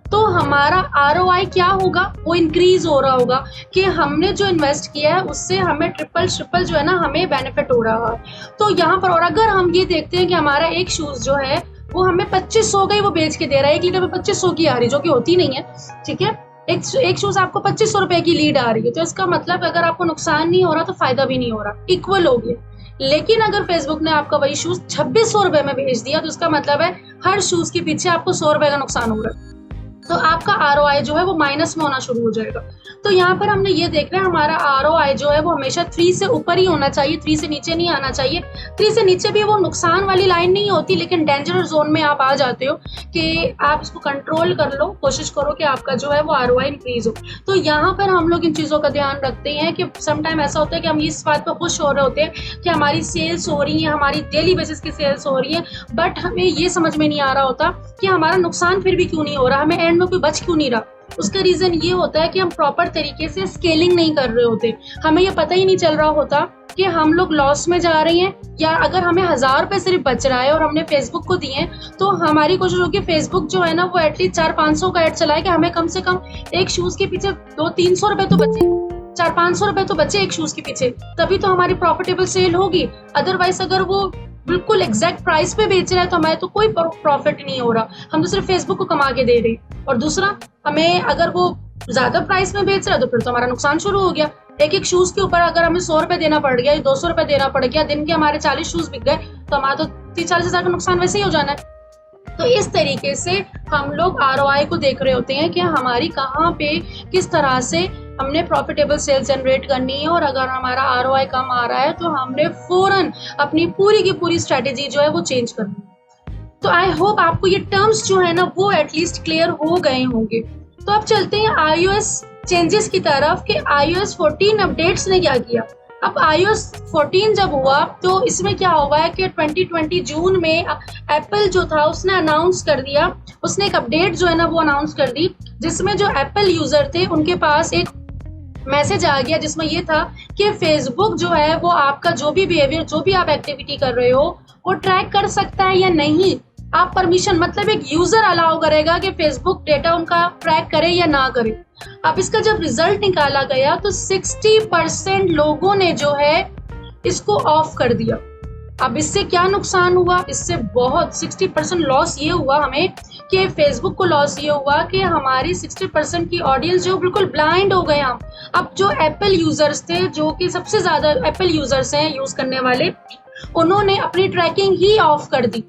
तो हमारा ROI क्या होगा, वो इंक्रीज हो रहा होगा कि हमने जो इन्वेस्ट किया है उससे हमें ट्रिपल जो है ना हमें बेनिफिट हो रहा है। तो यहाँ पर, और अगर हम ये देखते हैं कि हमारा एक शूज जो है वो हमें 2500 का ही वो बेच के दे रहा है, 1 लीटर में 2500 की आ रही, जो कि होती नहीं है। ठीक है, एक शूज आपको 2500 रुपए की लीड आ रही है, तो इसका मतलब अगर आपको नुकसान नहीं हो रहा तो फायदा भी नहीं हो रहा, इक्वल हो गया। लेकिन अगर फेसबुक ने आपका वही शूज 2600 रुपए में बेच दिया तो इसका मतलब है हर शूज के पीछे आपको 100 रुपए का नुकसान हो रहा है, तो आपका ROI जो है वो माइनस में होना शुरू हो जाएगा। तो यहाँ पर हमने ये देख रहे हैं हमारा ROI जो है वो हमेशा 3 से ऊपर ही होना चाहिए, 3 से नीचे नहीं आना चाहिए। 3 से नीचे भी वो नुकसान वाली लाइन नहीं होती, लेकिन डेंजर जोन में आप आ जाते हो कि आप इसको कंट्रोल कर लो, कोशिश करो कि आपका जो है वो ROI इंक्रीज हो। तो यहाँ पर हम लोग इन चीज़ों का ध्यान रखते हैं कि समटाइम ऐसा होता है कि हम इस बात पर खुश हो रहे होते हैं कि हमारी सेल्स हो रही है, हमारी डेली बेसिस की सेल्स हो रही है, बट हमें ये समझ में नहीं आ रहा होता कि हमारा नुकसान फिर भी क्यों नहीं हो रहा, हमें एंड में कोई बच क्यों नहीं रहा। उसका रीजन ये होता है कि हम प्रॉपर तरीके से स्केलिंग नहीं कर रहे होते, हमें ये पता ही नहीं चल रहा होता कि हम लोग लॉस में जा रहे हैं, या अगर हमें 1000 रुपए सिर्फ बच रहा है और हमने फेसबुक को दिए तो हमारी कोशिश होगी फेसबुक जो है ना वो एटलीस्ट 400-500 का ऐड चलाए कि हमें कम से कम एक शूज के पीछे 200-300 रुपए तो बचे, 400-500 रुपए तो बचे एक शूज के पीछे, तभी तो हमारी प्रॉफिटेबल सेल होगी। अदरवाइज अगर वो बिल्कुल एग्जैक्ट प्राइस पे बेच रहा है तो हमें तो कोई प्रॉफिट नहीं हो रहा, हम तो सिर्फ फेसबुक को कमा के दे रहे हैं। और दूसरा, हमें अगर वो ज्यादा प्राइस में बेच रहा है तो फिर तो हमारा नुकसान शुरू हो गया। एक शूज के ऊपर अगर हमें 100 रुपए देना पड़ गया, 200 रुपए देना पड़ गया, दिन के हमारे 40 शूज बिक गए तो हमारा तो 30-40 हज़ार का नुकसान वैसे ही हो जाना है। तो इस तरीके से हम लोग ROI को देख रहे होते हैं कि हमारी कहाँ पे किस तरह से हमने प्रॉफिटेबल सेल्स जनरेट करनी है, और अगर हमारा ROI कम आ रहा है तो हमने फौरन अपनी पूरी की पूरी स्ट्रेटेजी जो है वो चेंज करनी है। तो आई होप आपको ये टर्म्स जो है ना वो एटलीस्ट क्लियर हो गए होंगे। तो अब चलते हैं iOS चेंजेस की तरफ कि iOS 14 अपडेट्स ने क्या किया। अब iOS 14 जब हुआ तो इसमें क्या हुआ है कि 2020 जून में एप्पल जो था उसने अनाउंस कर दिया, उसने एक अपडेट जो है ना वो अनाउंस कर दी, जिसमें जो एप्पल यूजर थे उनके पास एक मैसेज आ गया जिसमें ये था कि फेसबुक जो है वो आपका जो भी बिहेवियर, जो भी आप एक्टिविटी कर रहे हो वो ट्रैक कर सकता है या नहीं। आप परमिशन, मतलब एक यूजर अलाउ करेगा कि फेसबुक डेटा उनका ट्रैक करे या ना करे। अब इसका जब रिजल्ट निकाला गया तो 60% लोगों ने जो है इसको ऑफ कर दिया। अब इससे क्या नुकसान हुआ, इससे बहुत 60% लॉस ये हुआ हमें कि फेसबुक को लॉस ये हुआ कि हमारी 60% की ऑडियंस जो बिल्कुल ब्लाइंड हो गए हम। अब जो एप्पल यूजर्स थे, जो कि सबसे ज्यादा एप्पल यूजर्स हैं यूज करने वाले, उन्होंने अपनी ट्रैकिंग ही ऑफ कर दी।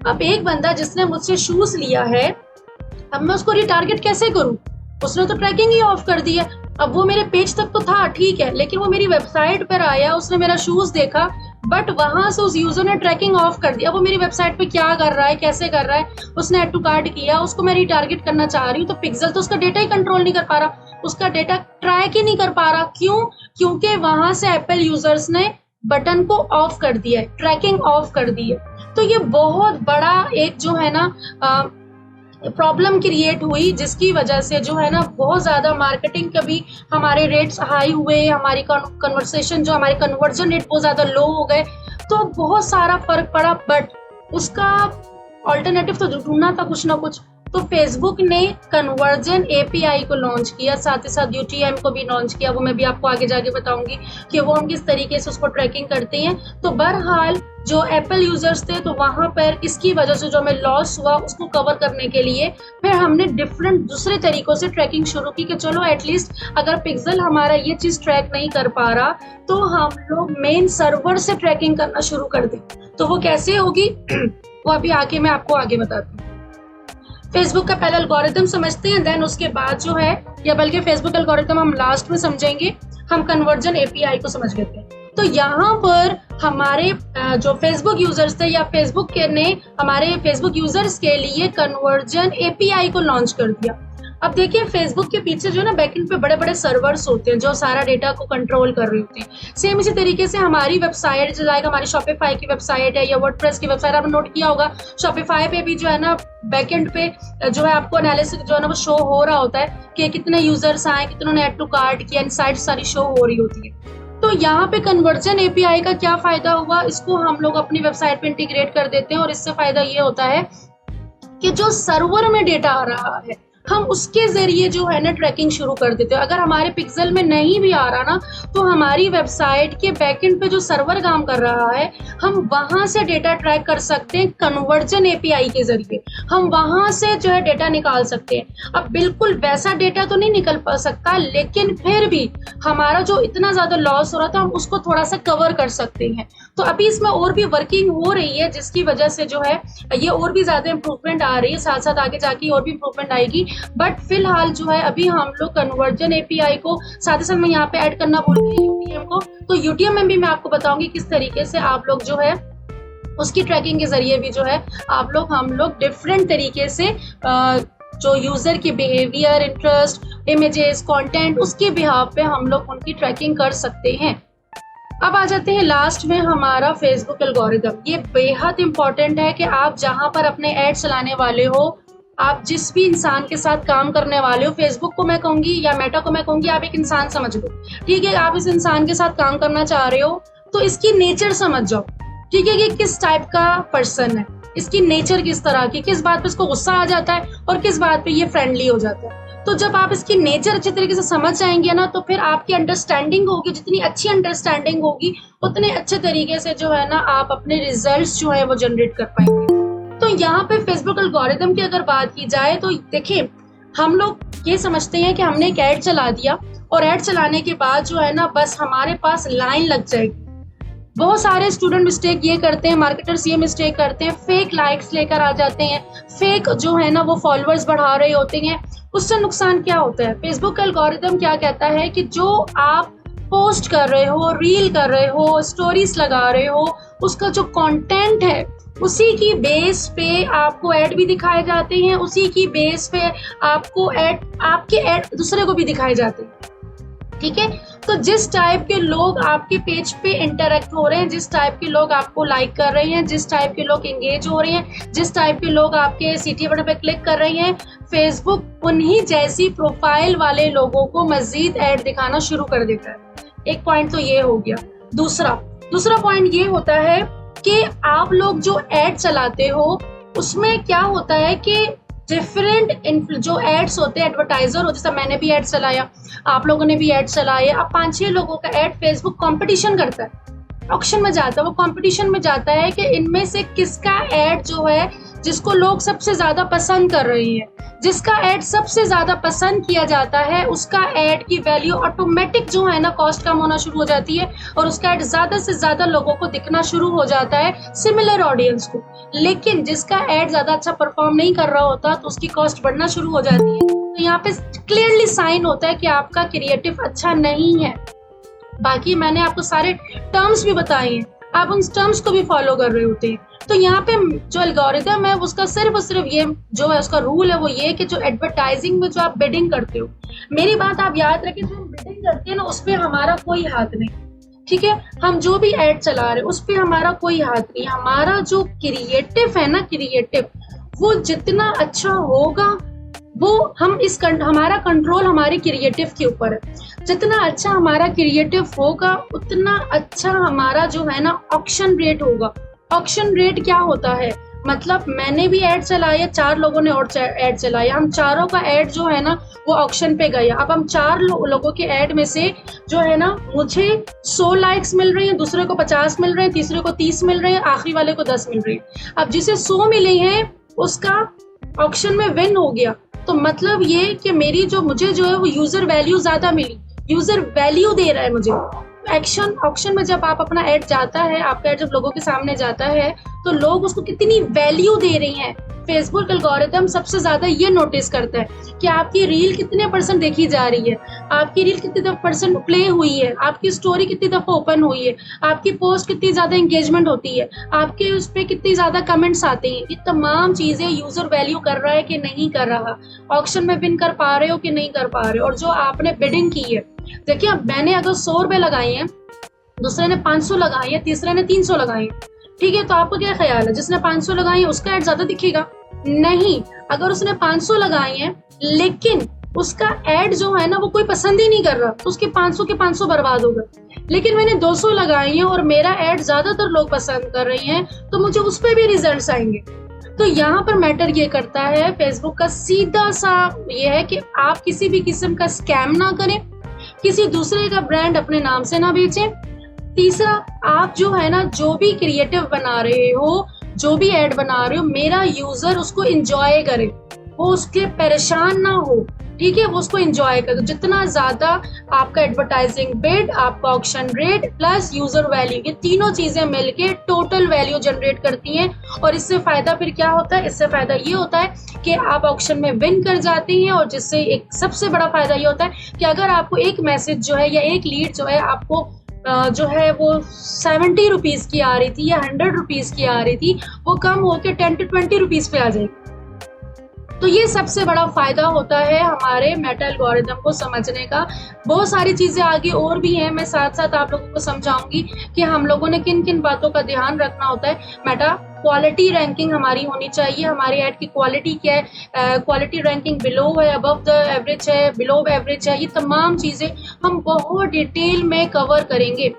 अब एक बंदा जिसने मुझसे शूज लिया है, अब मैं उसको रिटारगेट कैसे करूं? उसने तो ट्रैकिंग ही ऑफ कर दी है। अब वो मेरे पेज तक तो था, ठीक है, लेकिन वो मेरी वेबसाइट पर आया, उसने मेरा शूज देखा, बट वहां से उस यूजर ने ट्रैकिंग ऑफ कर दिया। वो मेरी वेबसाइट पे क्या कर रहा है, कैसे कर रहा है, उसने ऐड टू कार्ट किया, उसको मैं रिटारगेट करना चाह रही हूँ तो पिक्सल तो उसका डेटा ही कंट्रोल नहीं कर पा रहा, उसका डेटा ट्रैक ही नहीं कर पा रहा। क्यों? क्योंकि वहां से एप्पल यूजर्स ने बटन को ऑफ कर दिया है, ट्रैकिंग ऑफ कर दी है। तो ये बहुत बड़ा एक जो है ना प्रॉब्लम क्रिएट हुई, जिसकी वजह से जो है ना बहुत ज्यादा मार्केटिंग के भी हमारे रेट्स हाई हुए, हमारी कन्वर्सेशन जो हमारे कन्वर्जन रेट बहुत ज्यादा लो हो गए, तो बहुत सारा फर्क पड़ा। बट उसका ऑल्टरनेटिव तो ढूंढना था कुछ ना कुछ। तो फेसबुक ने कन्वर्जन API को लॉन्च किया, साथ ही साथ UTM को भी लॉन्च किया। वो मैं भी आपको आगे जाके बताऊंगी कि वो हम किस तरीके से उसको ट्रैकिंग करते हैं। तो बहरहाल जो एप्पल यूजर्स थे, तो वहां पर इसकी वजह से जो हमें लॉस हुआ उसको कवर करने के लिए फिर हमने डिफरेंट दूसरे तरीकों से ट्रैकिंग शुरू की कि चलो एटलीस्ट अगर पिक्सल हमारा ये चीज ट्रैक नहीं कर पा रहा तो हम लोग मेन सर्वर से ट्रैकिंग करना शुरू कर दें। तो वो कैसे होगी वो अभी आके मैं आपको आगे बताती हूँ। फेसबुक का पहले एल्गोरिथम समझते हैं, देन उसके बाद जो है, या बल्कि फेसबुक एल्गोरिथम हम लास्ट में समझेंगे, हम कन्वर्जन API को समझ लेते हैं। तो यहाँ पर हमारे जो फेसबुक यूजर्स थे, या फेसबुक ने हमारे फेसबुक यूजर्स के लिए कन्वर्जन API को लॉन्च कर दिया। अब देखिए फेसबुक के पीछे जो है ना बैकएंड पे बड़े बड़े सर्वर्स होते हैं जो सारा डेटा को कंट्रोल कर रहे होते हैं। सेम इसी तरीके से हमारी वेबसाइट जो लाइक हमारी शॉपिफाई की वेबसाइट है या वर्डप्रेस की वेबसाइट, आपने नोट किया होगा शॉपिफाई पे भी जो है ना बैकएंड पे जो है आपको एनालिसिस जो है ना वो शो हो रहा होता है कि कितने यूजर्स आए, कितनों ने ऐड टू कार्ट किया, इनसाइट सारी शो हो रही होती है। तो यहाँ पे कन्वर्जन API का क्या फायदा हुआ, इसको हम लोग अपनी वेबसाइट पे इंटीग्रेट कर देते हैं, और इससे फायदा ये होता है कि जो सर्वर में डेटा आ रहा है हम उसके जरिए जो है ना ट्रैकिंग शुरू कर देते हैं। अगर हमारे पिक्सल में नहीं भी आ रहा ना, तो हमारी वेबसाइट के बैकएंड पे जो सर्वर काम कर रहा है हम वहां से डेटा ट्रैक कर सकते हैं। कन्वर्जन API के जरिए हम वहां से जो है डेटा निकाल सकते हैं। अब बिल्कुल वैसा डेटा तो नहीं निकल पा सकता, लेकिन फिर भी हमारा जो इतना ज्यादा लॉस हो रहा था हम उसको थोड़ा सा कवर कर सकते हैं। तो अभी इसमें और भी वर्किंग हो रही है, जिसकी वजह से जो है ये और भी ज्यादा इंप्रूवमेंट आ रही है, साथ साथ आगे जाके और भी इंप्रूवमेंट आएगी। बट फिलहाल जो है अभी हम लोग कन्वर्जन API को, साथ ही साथ मैं यहाँ पे ऐड करना भूल गई UTM को, तो UTM में भी मैं आपको बताऊंगी किस तरीके से आप लोग जो है उसकी ट्रैकिंग के जरिए भी जो है हम लोग डिफरेंट तरीके से जो यूजर की बिहेवियर, इंटरेस्ट, इमेजेस, कंटेंट, उसके बिहाव पे हम लोग उनकी ट्रैकिंग कर सकते हैं। अब आ जाते हैं लास्ट में हमारा फेसबुक एल्गोरिथम। ये बेहद इंपॉर्टेंट है कि आप जहां पर अपने ऐड चलाने वाले हो, आप जिस भी इंसान के साथ काम करने वाले हो, फेसबुक को मैं कहूंगी या मेटा को मैं कहूंगी, आप एक इंसान समझ लो, ठीक है। आप इस इंसान के साथ काम करना चाह रहे हो तो इसकी नेचर समझ जाओ, ठीक है, कि किस टाइप का पर्सन है, इसकी नेचर किस तरह की, किस बात पे इसको गुस्सा आ जाता है और किस बात पे ये फ्रेंडली हो जाता है। तो जब आप इसकी नेचर अच्छे तरीके से समझ जाएंगे ना, तो फिर आपकी अंडरस्टैंडिंग होगी, जितनी अच्छी अंडरस्टैंडिंग होगी उतने अच्छे तरीके से जो है ना आप अपने रिजल्ट्स जो है वो जनरेट कर पाएंगे। तो यहाँ पे फेसबुक एल्गोरिथम की अगर बात की जाए तो देखिए, हम लोग ये समझते हैं कि हमने एक ऐड चला दिया और ऐड चलाने के बाद जो है ना बस हमारे पास लाइन लग जाएगी। बहुत सारे स्टूडेंट मिस्टेक ये करते हैं, मार्केटर्स ये मिस्टेक करते हैं, फेक लाइक्स लेकर आ जाते हैं, फेक जो है ना वो फॉलोअर्स बढ़ा रहे होते हैं। उससे नुकसान क्या होता है, फेसबुक का एल्गोरिदम क्या कहता है कि जो आप पोस्ट कर रहे हो, रील कर रहे हो, स्टोरीज लगा रहे हो, उसका जो कंटेंट है उसी की बेस पे आपको ऐड भी दिखाए जाते हैं, उसी की बेस पे आपको आपके ऐड दूसरे को भी दिखाए जाते हैं। ठीक है, तो जिस टाइप के लोग आपके पेज पे इंटरेक्ट हो रहे हैं, जिस टाइप के लोग आपको लाइक कर रहे हैं, जिस टाइप के लोग एंगेज हो रहे हैं, जिस टाइप के लोग आपके सीटी बटन पे क्लिक कर रहे हैं, फेसबुक उन्हीं जैसी प्रोफाइल वाले लोगों को मजीद ऐड दिखाना शुरू कर देता है। एक पॉइंट तो ये हो गया। दूसरा पॉइंट ये होता है कि आप लोग जो ऐड चलाते हो उसमें क्या होता है कि डिफरेंट जो एड्स होते हैं, एडवर्टाइजर हो, जैसा मैंने भी ऐड चलाया, आप लोगों ने भी ऐड चलाए, अब 5-6 लोगों का ऐड फेसबुक कंपटीशन करता है, ऑक्शन में जाता है, वो कंपटीशन में जाता है कि इनमें से किसका ऐड जो है जिसको लोग सबसे ज्यादा पसंद कर रहे हैं, जिसका ऐड सबसे ज्यादा पसंद किया जाता है, उसका ऐड की वैल्यू ऑटोमेटिक जो है ना कॉस्ट कम होना शुरू हो जाती है और उसका ऐड ज्यादा से ज्यादा लोगों को दिखना शुरू हो जाता है, सिमिलर ऑडियंस को। लेकिन जिसका ऐड ज्यादा अच्छा परफॉर्म नहीं कर रहा होता तो उसकी कॉस्ट बढ़ना शुरू हो जाती है। तो यहाँ पे क्लियरली साइन होता है कि आपका क्रिएटिव अच्छा नहीं है। बाकी मैंने आपको सारे टर्म्स भी बताए हैं, आप उन टर्म्स को भी फॉलो कर रहे होते हैं। तो यहाँ पे जो एल्गोरिदम है उसका सिर्फ और सिर्फ ये जो है उसका रूल है वो ये कि जो एडवर्टाइजिंग में जो आप बिडिंग करते हो, मेरी बात आप याद रखें, जो हम बिडिंग करते हैं ना उस पर हमारा कोई हाथ नहीं। ठीक है, हम जो भी ऐड चला रहे हैं उस पर हमारा कोई हाथ नहीं। हमारा जो क्रिएटिव है ना, क्रिएटिव वो जितना अच्छा होगा वो हमारा कंट्रोल हमारे क्रिएटिव के ऊपर है। जितना अच्छा हमारा क्रिएटिव होगा उतना अच्छा हमारा जो है ना ऑक्शन रेट होगा। ऑक्शन रेट क्या होता है, मतलब मैंने भी ऐड चलाया, 4 लोगों ने और ऐड चलाया, हम चारों का ऐड जो है ना वो ऑक्शन पे गया। अब हम 4 लोगों के ऐड में से जो है ना मुझे 100 लाइक्स मिल रहे हैं, दूसरे को 50 मिल रहे हैं, तीसरे को 30 मिल रहे हैं, आखिरी वाले को 10 मिल रहे हैं। अब जिसे 100 मिले हैं उसका ऑक्शन में विन हो गया। तो मतलब ये कि मुझे जो है वो यूजर वैल्यू ज्यादा मिली, यूजर वैल्यू दे रहा है मुझे। ऑक्शन में जब आप अपना ऐड जाता है, आपका ऐड जब लोगों के सामने जाता है तो लोग उसको कितनी वैल्यू दे रही हैं। फेसबुक एल्गोरिथम सबसे ज्यादा ये नोटिस करता है कि आपकी रील कितने % देखी जा रही है, आपकी रील कितने % प्ले हुई है, आपकी स्टोरी कितनी दफा ओपन हुई है, आपकी पोस्ट कितनी ज्यादा एंगेजमेंट होती है, आपके उस पर कितनी ज्यादा कमेंट्स आते हैं। ये तमाम चीजें यूजर वैल्यू कर रहा है कि नहीं कर रहा, ऑक्शन में विन कर पा रहे हो कि नहीं कर पा रहे हो। और जो आपने बिडिंग की है, देखिए अब मैंने अगर 100 रुपए लगाए हैं, दूसरे ने 500 लगाए हैं, तीसरे ने 300 लगाए हैं, ठीक है, तो आपको क्या ख्याल है जिसने 500 लगाए हैं उसका ऐड ज्यादा दिखेगा? नहीं। अगर उसने 500 लगाए हैं लेकिन उसका ऐड जो है ना वो कोई पसंद ही नहीं कर रहा तो उसके 500 के 500 बर्बाद हो गए। लेकिन मैंने 200 लगाए हैं और मेरा ऐड ज्यादातर लोग पसंद कर रहे हैं तो मुझे उस पर भी रिजल्ट्स आएंगे। तो यहाँ पर मैटर ये करता है फेसबुक का सीधा सा ये है कि आप किसी भी किस्म का स्कैम ना करें, किसी दूसरे का ब्रांड अपने नाम से ना बेचें। तीसरा, आप जो है ना जो भी क्रिएटिव बना रहे हो, जो भी ऐड बना रहे हो, मेरा यूजर उसको एंजॉय करे, वो उसके परेशान ना हो, ठीक है, वो उसको एंजॉय करे। तो जितना ज्यादा आपका एडवर्टाइजिंग बिड, आपका auction rate plus user value, ये तीनों चीजें मिलके टोटल वैल्यू जनरेट करती हैं। और इससे फायदा फिर क्या होता है, इससे फायदा ये होता है कि आप ऑक्शन में विन कर जाते हैं। और जिससे एक सबसे बड़ा फायदा ये होता है कि अगर आपको एक मैसेज जो है या एक लीड जो है आपको जो है वो 70 रुपीज की आ रही थी या 100 रुपीज की आ रही थी, वो कम होकर 10 to 20 रुपीज पे आ जाएगी। तो ये सबसे बड़ा फायदा होता है हमारे मेटा एल्गोरिथम को समझने का। बहुत सारी चीजें आगे और भी हैं, मैं साथ साथ आप लोगों को समझाऊंगी कि हम लोगों ने किन किन बातों का ध्यान रखना होता है। मेटा क्वालिटी रैंकिंग हमारी होनी चाहिए, हमारी ऐड की क्वालिटी क्या है, क्वालिटी रैंकिंग बिलो है, अबव द एवरेज है, बिलो एवरेज है, ये तमाम चीजें हम बहुत डिटेल में कवर करेंगे।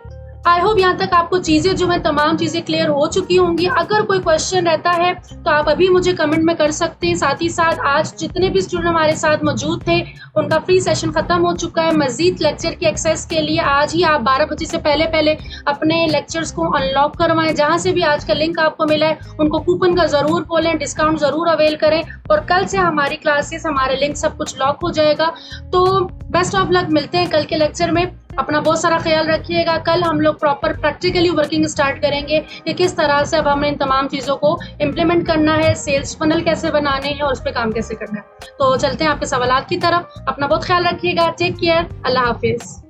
आई होप यहाँ तक आपको चीजें जो है तमाम चीजें क्लियर हो चुकी होंगी। अगर कोई क्वेश्चन रहता है तो आप अभी मुझे कमेंट में कर सकते हैं। साथ ही साथ आज जितने भी स्टूडेंट हमारे साथ मौजूद थे उनका फ्री सेशन खत्म हो चुका है। मजीद लेक्चर की एक्सेस के लिए आज ही आप 12 बजे से पहले पहले अपने लेक्चर्स को अनलॉक करवाएं। जहां से भी आज का लिंक आपको मिला है उनको कूपन का जरूर बोलें, डिस्काउंट जरूर अवेल करें। और कल से हमारी क्लासेस, हमारे लिंक सब कुछ लॉक हो जाएगा। तो बेस्ट ऑफ लक, मिलते हैं कल के लेक्चर में। अपना बहुत सारा ख्याल रखिएगा। कल हम लोग प्रॉपर प्रैक्टिकली वर्किंग स्टार्ट करेंगे कि किस तरह से अब हमें इन तमाम चीज़ों को इम्प्लीमेंट करना है, सेल्स फनल कैसे बनाने हैं और उस पर काम कैसे करना है। तो चलते हैं आपके सवालात की तरफ। अपना बहुत ख्याल रखिएगा। Take care. अल्लाह हाफिज़।